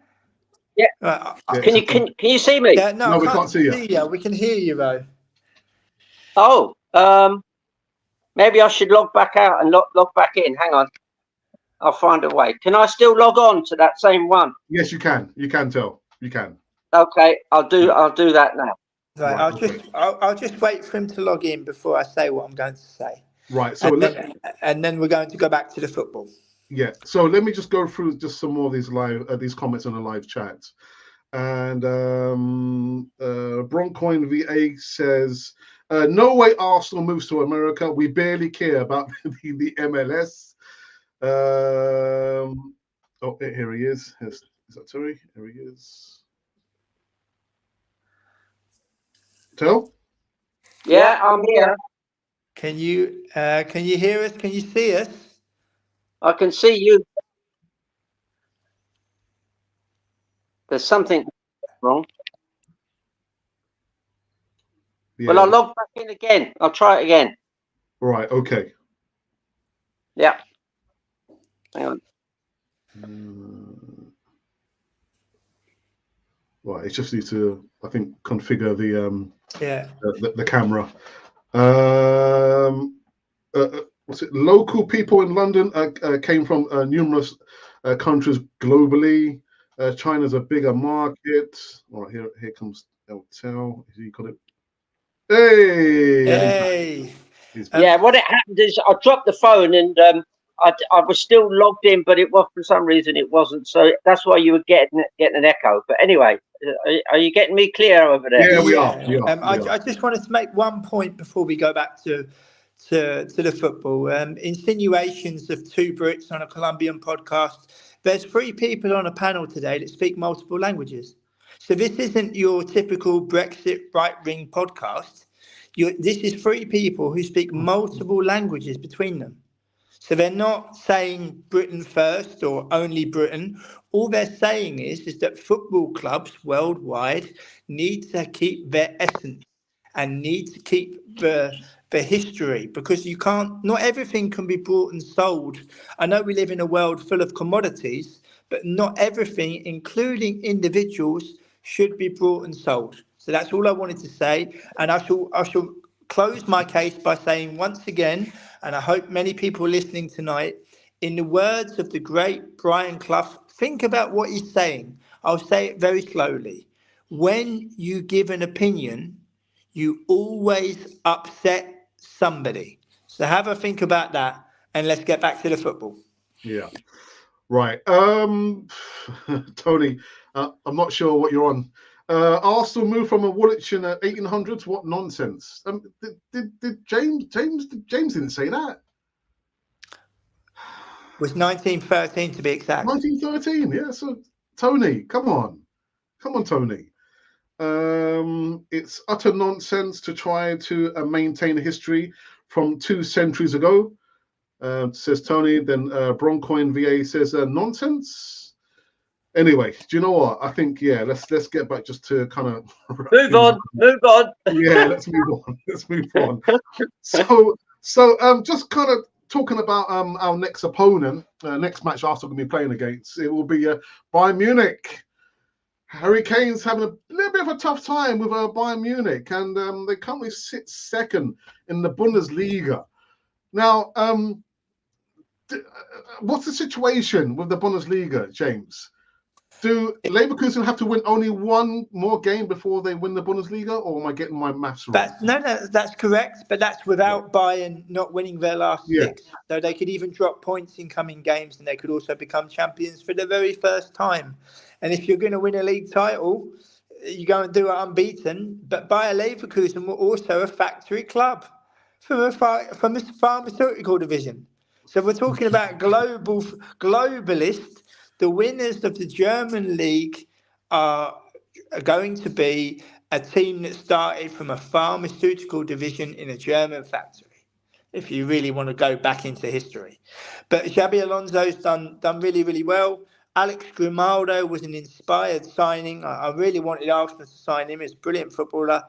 Yeah. Right, Can you see me? yeah, No, I we can't see you. We can hear you though. Oh, maybe I should log back out and log back in. Hang on. I'll find a way. Can I still log on to that same one? Yes, you can. You can tell. You can. Okay, I'll do that now. Right, Right, I'll just wait for him to log in before I say what I'm going to say. Right. So and then we're going to go back to the football. yeah. So let me just go through just some more of these these comments on the live chat. And Broncoin VA says, no way Arsenal moves to America. We barely care about the MLS. Oh, here he is. Is that Terry? Here he is. Tell? Yeah, I'm here. Can you hear us? Can you see us? I can see you. There's something wrong. Yeah. Well, I'll log back in again. I'll try it again. Right. Okay. Yeah. Hang on. Right. It just needs to, I think, configure the camera. What's it? Local people in London came from numerous countries globally. China's a bigger market. All right, here comes Eltel. He got it. Hey! Yeah, what it happened is I dropped the phone and I was still logged in, but it was, for some reason it wasn't. So that's why you were getting an echo. But anyway, are you getting me clear over there? Yeah, we are. I just wanted to make one point before we go back to the football. Insinuations of 2 Brits on a Colombian podcast. There's 3 people on a panel today that speak multiple languages. So this isn't your typical Brexit right-wing podcast. This is 3 people who speak multiple languages between them. So they're not saying Britain first or only Britain. All they're saying is that football clubs worldwide need to keep their essence and need to keep the history, because not everything can be bought and sold. I know we live in a world full of commodities, but not everything, including individuals, should be bought and sold. So that's all I wanted to say. And I shall close my case by saying once again, and I hope many people listening tonight, in the words of the great Brian Clough, think about what he's saying. I'll say it very slowly. When you give an opinion, you always upset somebody. So have a think about that, and let's get back to the football. Yeah. Right. Tony, I'm not sure what you're on. Arsenal moved from a Woolwich in the 1800s. What nonsense! Did James didn't say that. It was 1913 to be exact. 1913. Yeah. So Tony, come on, Tony. It's utter nonsense to try to maintain history from 2 centuries ago, says Tony. Then Broncoin VA says nonsense. Anyway, do you know what? I think let's get back just to kind of move on. Yeah, let's move on. So just kind of talking about our next opponent, next match Arsenal going to be playing against. It will be Bayern Munich. Harry Kane's having a little bit of a tough time with Bayern Munich, and they currently sit 2nd in the Bundesliga. Now, what's the situation with the Bundesliga, James? Do Leverkusen have to win only one more game before they win the Bundesliga, or am I getting my maths wrong? That's correct, but that's without Bayern not winning their last 6. So they could even drop points in coming games, and they could also become champions for the very first time. And if you're going to win a league title, you go and do it unbeaten. But Bayer Leverkusen were also a factory club from a pharmaceutical division. So we're talking about globalist. The winners of the German league are going to be a team that started from a pharmaceutical division in a German factory, if you really want to go back into history. But Xabi Alonso's done really, really well. Alex Grimaldo was an inspired signing. I really wanted Arsenal to sign him. He's a brilliant footballer.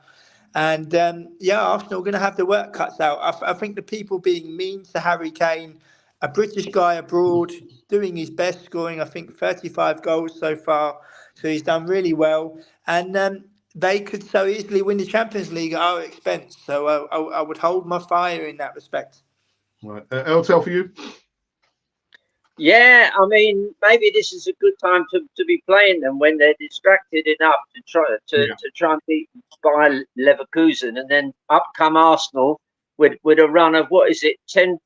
And Arsenal are going to have the work cut out. I think the people being mean to Harry Kane, a British guy abroad, doing his best, scoring, I think, 35 goals so far. So he's done really well. And they could so easily win the Champions League at our expense. So I would hold my fire in that respect. Right. LTL for you? Yeah, I mean, maybe this is a good time to be playing them when they're distracted enough to try and beat Bayer Leverkusen, and then up come Arsenal with a run of, what is it, 10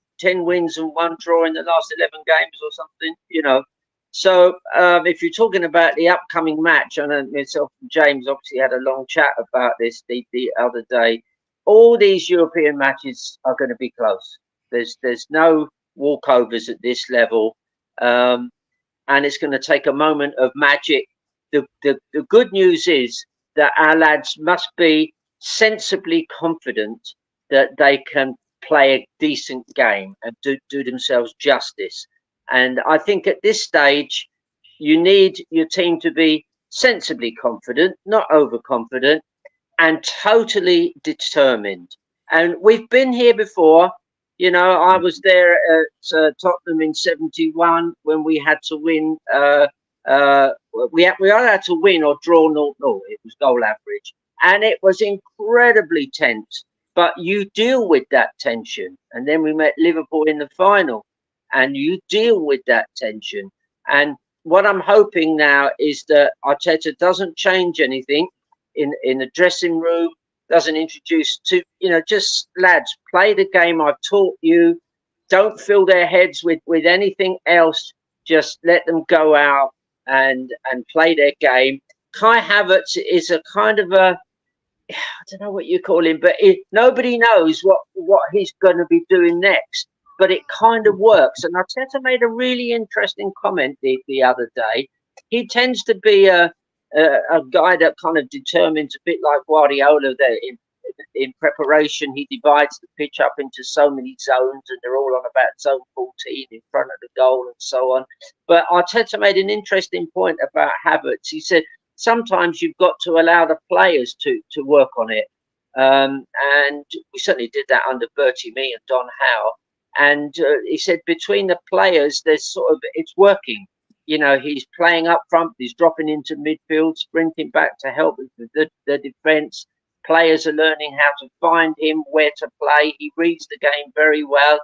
wins and 1 draw in the last 11 games or something, you know. So if you're talking about the upcoming match, I know myself and James obviously had a long chat about this the other day. All these European matches are going to be close. There's no walkovers at this level. And it's going to take a moment of magic. The good news is that our lads must be sensibly confident that they can play a decent game and do themselves justice. And I think at this stage, you need your team to be sensibly confident, not overconfident, and totally determined. And we've been here before. You know, I was there at Tottenham in '71 when we had to win. We either had to win or draw 0-0. It was goal average, and it was incredibly tense. But you deal with that tension, and then we met Liverpool in the final, and you deal with that tension. And what I'm hoping now is that Arteta doesn't change anything in the dressing room. Doesn't introduce just lads, play the game I've taught you. Don't fill their heads with anything else. Just let them go out and play their game. Kai Havertz is a kind of I don't know what you call him, but nobody knows what he's going to be doing next. But it kind of works. And Arteta made a really interesting comment the other day. He tends to be a guy that kind of determines, a bit like Guardiola, that in preparation he divides the pitch up into so many zones, and they're all on about zone 14 in front of the goal and so on. But Arteta made an interesting point about Havertz. He said sometimes you've got to allow the players to work on it, and we certainly did that under Bertie Mee and Don Howe. And he said between the players, there's it's working. You know, he's playing up front, he's dropping into midfield, sprinting back to help with the defence. Players are learning how to find him, where to play. He reads the game very well.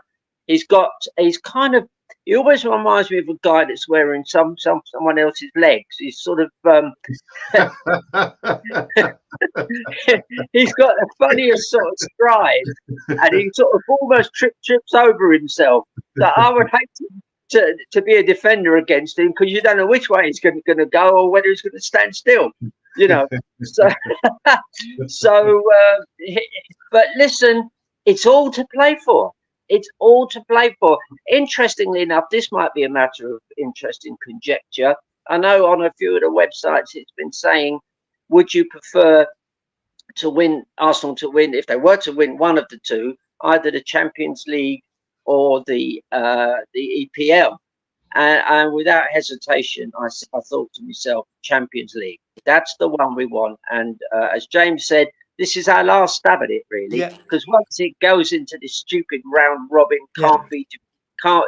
He always reminds me of a guy that's wearing someone else's legs. He's sort of he's got the funniest sort of stride, and he sort of almost trips over himself. So I would hate to be a defender against him, because you don't know which way he's going to go or whether he's going to stand still, you know. But listen, it's all to play for. It's all to play for. Interestingly enough, this might be a matter of interesting conjecture. I know on a few of the websites it's been saying, would you prefer Arsenal to win, if they were to win one of the two, either the Champions League or the EPL? And without hesitation, I thought to myself, Champions League. That's the one we want. And as James said, this is our last stab at it, really. Because once it goes into this stupid round robin,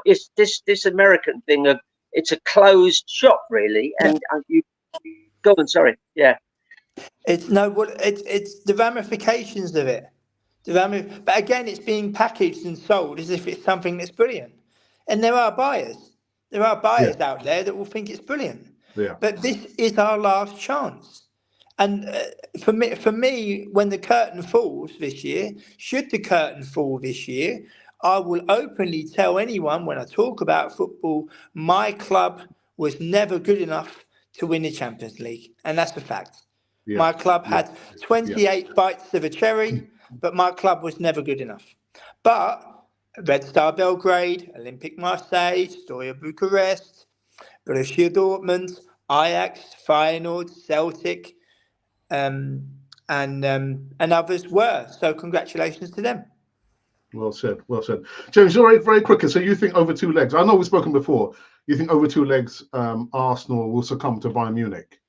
it's this American thing of it's a closed shop, really. And you go on, sorry, it's the ramifications of it. But again, it's being packaged and sold as if it's something that's brilliant. And there are buyers. There are buyers out there that will think it's brilliant. Yeah. But this is our last chance. And for me, when the curtain falls this year, should the curtain fall this year, I will openly tell anyone when I talk about football, my club was never good enough to win the Champions League. And that's a fact. Yeah. My club had 28 bites of a cherry, but my club was never good enough. But Red Star Belgrade, Olympic Marseille, Steaua Bucharest, Borussia Dortmund, Ajax, Feyenoord, Celtic, and others were. So congratulations to them. Well said. Well said. James, you're very quickly. So you think over 2 legs? I know we've spoken before. You think over 2 legs, Arsenal will succumb to Bayern Munich?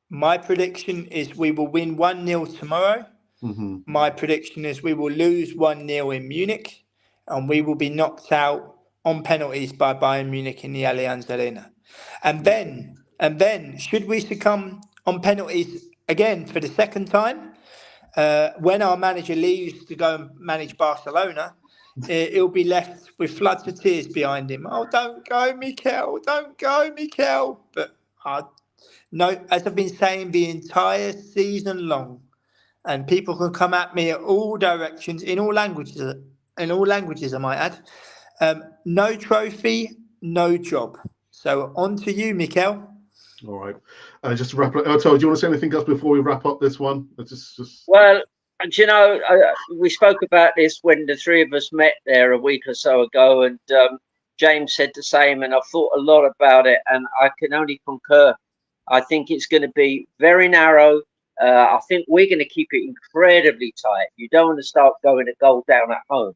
My prediction is we will win 1-0 tomorrow. Mm-hmm. My prediction is we will lose 1-0 in Munich, and we will be knocked out on penalties by Bayern Munich in the Allianz Arena. And then, should we succumb on penalties again for the second time, when our manager leaves to go and manage Barcelona, he'll be left with floods of tears behind him. Oh, don't go, Mikel! Don't go, Mikel! But no, as I've been saying the entire season long, and people can come at me at all directions, in all languages, I might add. No trophy, no job. So on to you, Mikel. All right. Just to wrap up, Ertel, do you want to say anything else before we wrap up this one? Well, do you know, we spoke about this when the three of us met there a week or so ago, and James said the same, and I've thought a lot about it, and I can only concur. I think it's going to be very narrow. I think we're going to keep it incredibly tight. You don't want to start going a goal down at home,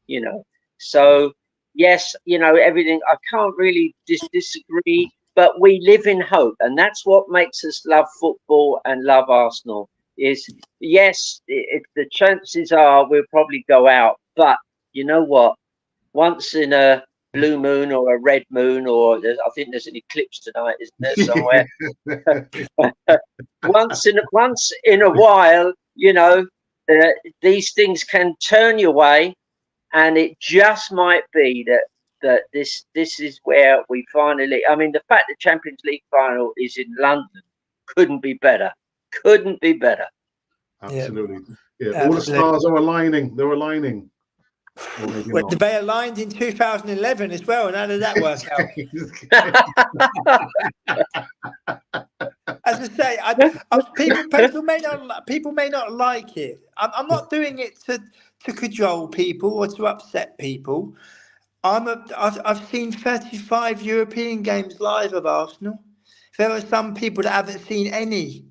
you know. So, yes, you know, everything, I can't really disagree, but we live in hope. And that's what makes us love football and love Arsenal is, yes, the chances are we'll probably go out. But you know what? Once in a blue moon or a red moon, or I think there's an eclipse tonight, isn't there, somewhere? once in a while, you know, these things can turn your way, and it just might be that this is where we finally. I mean, the fact the Champions League final is in London couldn't be better. Couldn't be better. Absolutely. Yeah. All the stars are aligning. They're aligning. Well, they aligned in 2011 as well, and how did that work out? As I say, people may not like it. I'm not doing it to cajole people or to upset people. I've seen 35 European games live of Arsenal. There are some people that haven't seen any,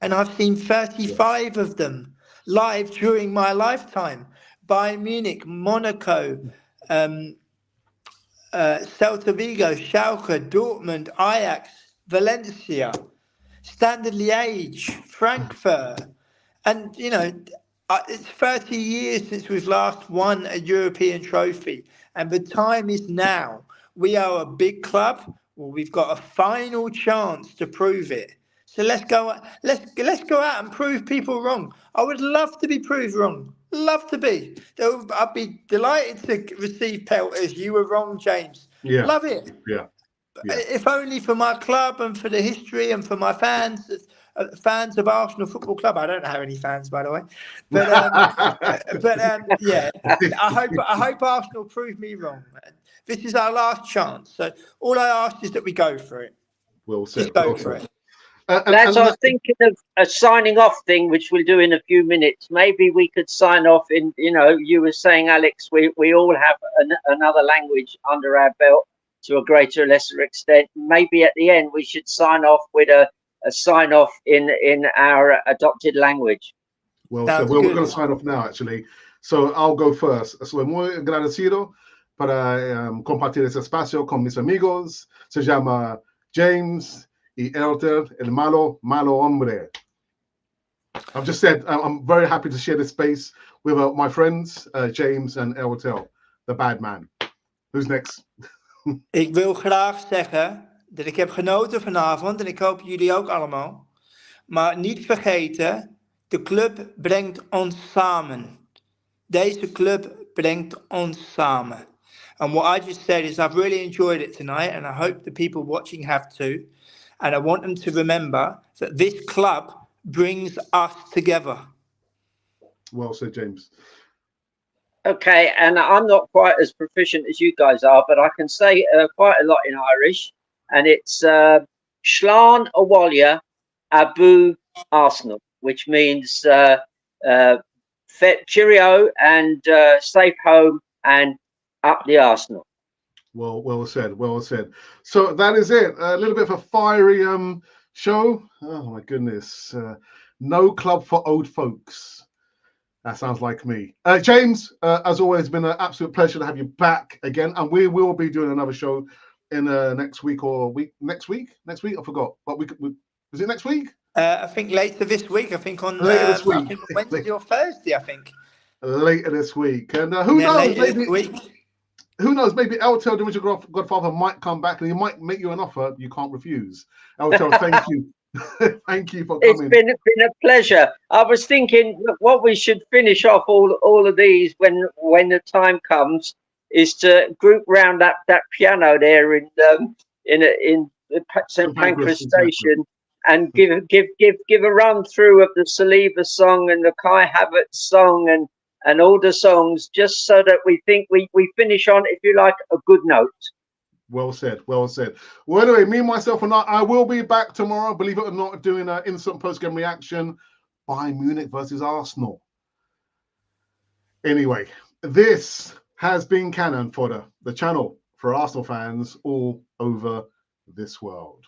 and I've seen 35 of them live during my lifetime. Bayern Munich, Monaco, Celta Vigo, Schalke, Dortmund, Ajax, Valencia, Standard Liège, Frankfurt. And, you know, it's 30 years since we've last won a European trophy. And the time is now. We are a big club. Well, we've got a final chance to prove it. So let's go out and prove people wrong. I would love to be proved wrong. Love to be. I'd be delighted to receive pelters. You were wrong, James. Yeah. Love it. Yeah. If only for my club and for the history and for my fans of Arsenal Football Club. I don't have any fans, by the way. But yeah, I hope Arsenal prove me wrong. This is our last chance. So all I ask is that we go for it. Well said. Just go for it. I was thinking of a signing off thing, which we'll do in a few minutes. Maybe we could sign off in, you know, you were saying, Alex, we all have another language under our belt to a greater or lesser extent. Maybe at the end we should sign off with a sign off in our adopted language. Well, so we're going to sign off now, actually. So I'll go first. Soy muy agradecido para compartir ese espacio con mis amigos. Se llama James y Elter, el malo hombre. I've just said I'm very happy to share this space with my friends, James and Elter, the bad man. Who's next? Ik wil graag zeggen dat ik heb genoten vanavond en ik hoop jullie ook allemaal. Maar niet vergeten, de club brengt ons samen. Deze club brengt ons samen. And what I just said is I've really enjoyed it tonight and I hope the people watching have too. And I want them to remember that this club brings us together. Well said, James. Okay, and I'm not quite as proficient as you guys are, but I can say quite a lot in Irish, and it's Slán Awalya Abu Arsenal, which means cheerio and safe home and up the Arsenal. Well said. Well said. So that is it. A little bit of a fiery show. Oh my goodness. No club for old folks. That sounds like me. James, as always, it's been an absolute pleasure to have you back again. And we will be doing another show in next week or next week. I forgot. But is it next week? I think later this week. I think on later this week. I think Wednesday or Thursday. I think later this week. And who knows? Who knows? Maybe Eltel, the original Godfather, might come back and he might make you an offer you can't refuse. Eltel, thank you. Thank you for coming. It's been a pleasure. I was thinking, look, what we should finish off all of these when the time comes is to group round that piano there in St Pancras Station and give a run through of the Saliba song and the Kai Havertz song and all the songs, just so that we think we finish on, if you like, a good note. Well said. Well said. Well, anyway, me, myself, and I will be back tomorrow, believe it or not, doing an instant post-game reaction. Bayern Munich versus Arsenal. Anyway, this has been Cannon Fodder, the channel for Arsenal fans all over this world.